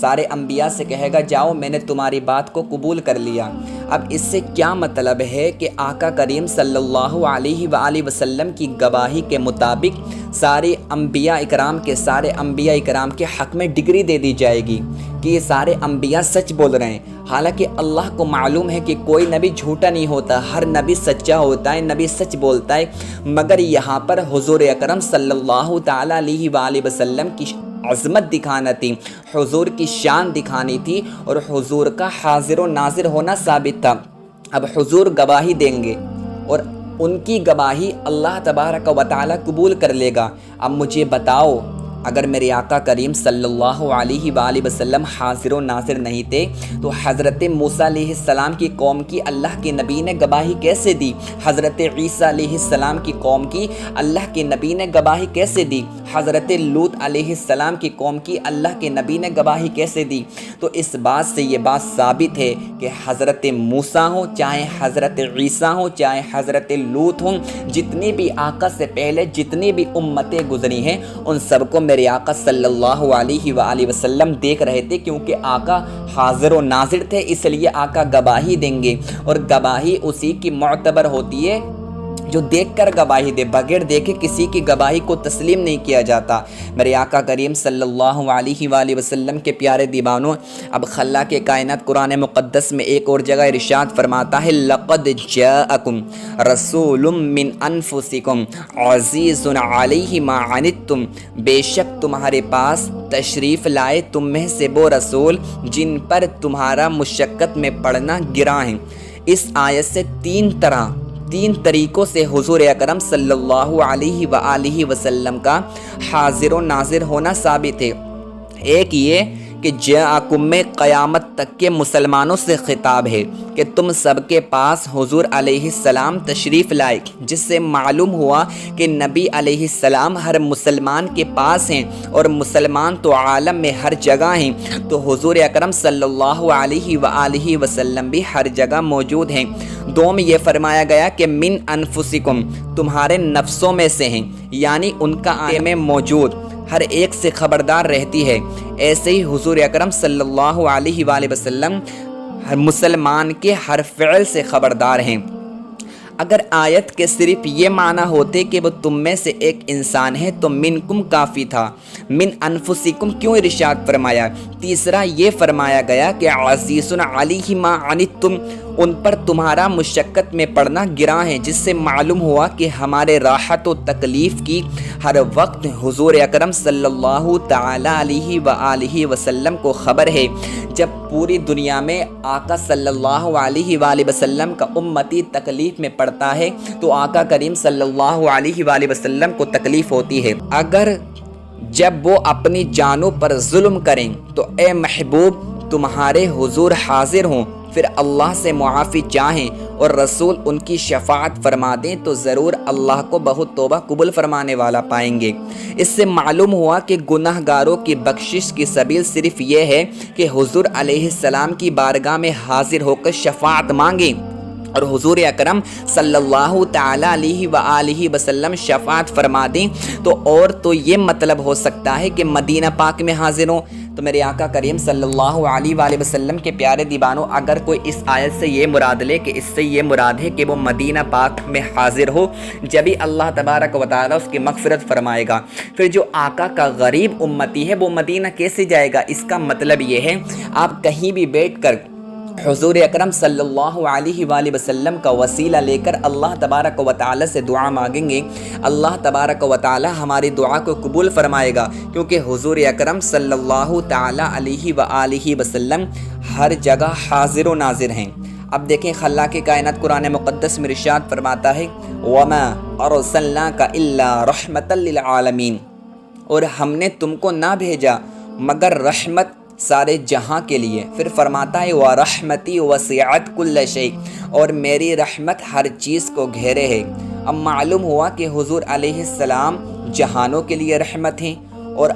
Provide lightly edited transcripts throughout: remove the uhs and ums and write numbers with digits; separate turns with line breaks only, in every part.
سارے انبیاء سے کہے گا جاؤ میں نے تمہاری بات کو قبول کر لیا۔ اب اس سے کیا مطلب ہے کہ آقا کریم صلی اللہ علیہ وآلہ وسلم کی گواہی کے مطابق سارے انبیاء اکرام کے حق میں ڈگری دے دی جائے گی کہ یہ سارے انبیاء سچ بول رہے ہیں۔ حالانکہ اللہ کو معلوم ہے کہ کوئی نبی جھوٹا نہیں ہوتا، ہر نبی سچا ہوتا ہے، نبی سچ بولتا ہے، مگر یہاں پر حضور اکرم صلی اللہ تعالیٰ علیہ وآلہ وسلم کی عظمت دکھانا تھی، حضور کی شان دکھانی تھی، اور حضور کا حاضر و ناظر ہونا ثابت تھا۔ اب حضور گواہی دیں گے اور ان کی گواہی اللہ تبارک و تعالیٰ قبول کر لے گا۔ اب مجھے بتاؤ، اگر میرے آقا کریم صلی اللہ علیہ وآلہ وسلم حاضر و ناظر نہیں تھے تو حضرت موسیٰ علیہ السلام کی قوم کی اللہ کے نبی نے گواہی کیسے دی؟ حضرت عیسیٰ علیہ السلام کی قوم کی اللہ کے نبی نے گواہی کیسے دی؟ حضرت لوط علیہ السلام کی قوم کی اللہ کے نبی نے گواہی کیسے دی؟ تو اس بات سے یہ بات ثابت ہے کہ حضرت موسیٰ ہوں، چاہے حضرت عیسیٰ ہوں، چاہے حضرت لوط ہوں، جتنی بھی آقا سے پہلے جتنی بھی امتیں گزری ہیں، ان سب کو میرے آقا صلی اللہ علیہ وآلہ وسلم دیکھ رہے تھے، کیونکہ آقا حاضر و ناظر تھے، اس لیے آقا گواہی دیں گے، اور گواہی اسی کی معتبر ہوتی ہے جو دیکھ کر گواہی دے، بغیر دیکھے کسی کی گواہی کو تسلیم نہیں کیا جاتا۔ میرے آقا کریم صلی اللہ علیہ وآلہ وسلم کے پیارے دیوانوں، اب خلاق کائنات قرآن مقدس میں ایک اور جگہ ارشاد فرماتا ہے لَقَدْ جَاءَكُمْ رَسُولٌ مِّنْ أَنفُسِكُمْ عَزِيزٌ عَلَيْهِ مَا عَنِتُّمْ، بے شک تمہارے پاس تشریف لائے تم میں سے وہ رسول جن پر تمہارا مشقت میں پڑنا گراں ہے۔ اس آیت سے تین طریقوں سے حضور اکرم صلی اللہ علیہ وآلہ وسلم کا حاضر و ناظر ہونا ثابت ہے۔ ایک یہ کہ جاءکم میں قیامت تک کے مسلمانوں سے خطاب ہے کہ تم سب کے پاس حضور علیہ السلام تشریف لائے، جس سے معلوم ہوا کہ نبی علیہ السلام ہر مسلمان کے پاس ہیں، اور مسلمان تو عالم میں ہر جگہ ہیں، تو حضور اکرم صلی اللہ علیہ وآلہ وسلم بھی ہر جگہ موجود ہیں۔ دوم یہ فرمایا گیا کہ من انفسکم، تمہارے نفسوں میں سے ہیں، یعنی ان کا آنے میں موجود ہر ایک سے خبردار رہتی ہے۔ ایسے ہی حضور اکرم صلی اللہ علیہ وآلہ وسلم ہر مسلمان کے ہر فعل سے خبردار ہیں۔ اگر آیت کے صرف یہ معنی ہوتے کہ وہ تم میں سے ایک انسان ہے تو منکم کافی تھا، من انفسکم کیوں ارشاد فرمایا؟ تیسرا یہ فرمایا گیا کہ عزیز علیہ ما عنتم، ان پر تمہارا مشقت میں پڑنا گراں ہے، جس سے معلوم ہوا کہ ہمارے راحت و تکلیف کی ہر وقت حضور اکرم صلی اللہ تعالی علیہ وآلہ وسلم کو خبر ہے۔ جب پوری دنیا میں آقا صلی اللہ علیہ وآلہ وسلم کا امتی تکلیف میں پڑتا ہے تو آقا کریم صلی اللہ علیہ وآلہ وسلم کو تکلیف ہوتی ہے۔ اگر جب وہ اپنی جانوں پر ظلم کریں تو اے محبوب تمہارے حضور حاضر ہوں، پھر اللہ سے معافی چاہیں اور رسول ان کی شفاعت فرما دیں تو ضرور اللہ کو بہت توبہ قبول فرمانے والا پائیں گے۔ اس سے معلوم ہوا کہ گناہ گاروں کی بخشش کی سبیل صرف یہ ہے کہ حضور علیہ السلام کی بارگاہ میں حاضر ہو کر شفاعت مانگیں، اور حضور اکرم صلی اللہ تعالی علیہ وآلہ وسلم شفاعت فرما دیں تو اور تو یہ مطلب ہو سکتا ہے کہ مدینہ پاک میں حاضر ہوں۔ تو میرے آقا کریم صلی اللہ علیہ وآلہ وسلم کے پیارے دیوانوں، اگر کوئی اس آیت سے یہ مراد لے کہ اس سے یہ مراد ہے کہ وہ مدینہ پاک میں حاضر ہو، جبھی اللہ تبارک و تعالیٰ اس کی مغفرت فرمائے گا، پھر جو آقا کا غریب امتی ہے وہ مدینہ کیسے جائے گا؟ اس کا مطلب یہ ہے آپ کہیں بھی بیٹھ کر حضور اکرم صلی اللہ علیہ وآلہ وسلم کا وسیلہ لے کر اللہ تبارک و تعالی سے دعا مانگیں گے، اللہ تبارک و تعالی ہماری دعا کو قبول فرمائے گا، کیونکہ حضور اکرم صلی اللہ تعالی علیہ وآلہ وسلم ہر جگہ حاضر و ناظر ہیں۔ اب دیکھیں خلاق کائنات قرآن مقدس میں ارشاد فرماتا ہے وَمَا أَرْسَلْنَاكَ إِلَّا رَحْمَةً لِلْعَالَمِينَ، اور ہم نے تم کو نہ بھیجا مگر رحمت سارے جہاں کے لیے۔ پھر فرماتا ہے وَرَحْمَتِي وَسِعَتْ كُلَّ شَيْءٍ، اور میری رحمت ہر چیز کو گھیرے ہے۔ اب معلوم ہوا کہ حضور علیہ السلام جہانوں کے لیے رحمت ہیں، اور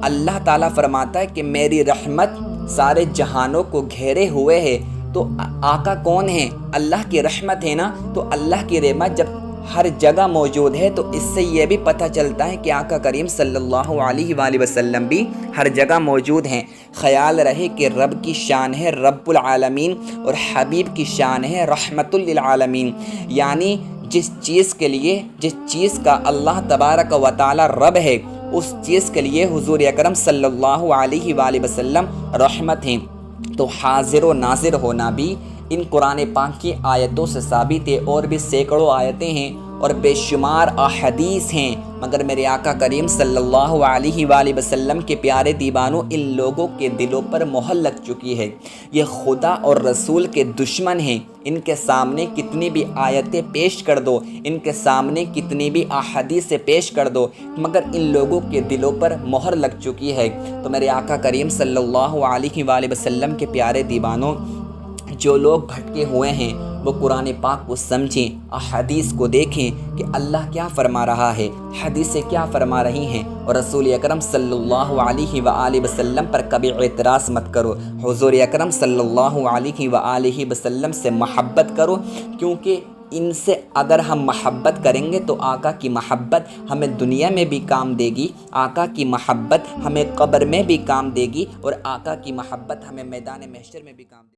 اللہ تعالیٰ فرماتا ہے کہ میری رحمت سارے جہانوں کو گھیرے ہوئے ہے۔ تو آقا کون ہیں؟ اللہ کی رحمت ہے نا، تو اللہ کی رحمت جب ہر جگہ موجود ہے، تو اس سے یہ بھی پتہ چلتا ہے کہ آقا کریم صلی اللہ علیہ وآلہ وسلم بھی ہر جگہ موجود ہیں۔ خیال رہے کہ رب کی شان ہے رب العالمین اور حبیب کی شان ہے رحمت للعالمین، یعنی جس چیز کا اللہ تبارک و تعالی رب ہے، اس چیز کے لیے حضور اکرم صلی اللہ علیہ وآلہ وسلم رحمت ہیں۔ تو حاضر و ناظر ہونا بھی ان قرآن پاک کی آیتوں سے ثابت ہے، اور بھی سینکڑوں آیتیں ہیں اور بے شمار احادیث ہیں، مگر میرے آقا کریم صلی اللہ علیہ وآلہ وسلم کے پیارے دیوانوں، ان لوگوں کے دلوں پر مہر لگ چکی ہے۔ یہ خدا اور رسول کے دشمن ہیں، ان کے سامنے کتنی بھی آیتیں پیش کر دو، ان کے سامنے کتنی بھی احادیث پیش کر دو، مگر ان لوگوں کے دلوں پر مہر لگ چکی ہے۔ تو میرے آقا کریم صلی اللہ علیہ وآلہ وسلم کے پیارے دیوانوں، جو لوگ بھٹکے ہوئے ہیں وہ قرآن پاک کو سمجھیں، احادیث کو دیکھیں کہ اللہ کیا فرما رہا ہے، حدیثیں کیا فرما رہی ہیں، اور رسول اکرم صلی اللہ علیہ وآلہ وسلم پر کبھی اعتراض مت کرو۔ حضور اکرم صلی اللہ علیہ وآلہ وسلم سے محبت کرو، کیونکہ ان سے اگر ہم محبت کریں گے تو آقا کی محبت ہمیں دنیا میں بھی کام دے گی، آقا کی محبت ہمیں قبر میں بھی کام دے گی، اور آقا کی محبت ہمیں میدان محشر میں بھی کام دے گی۔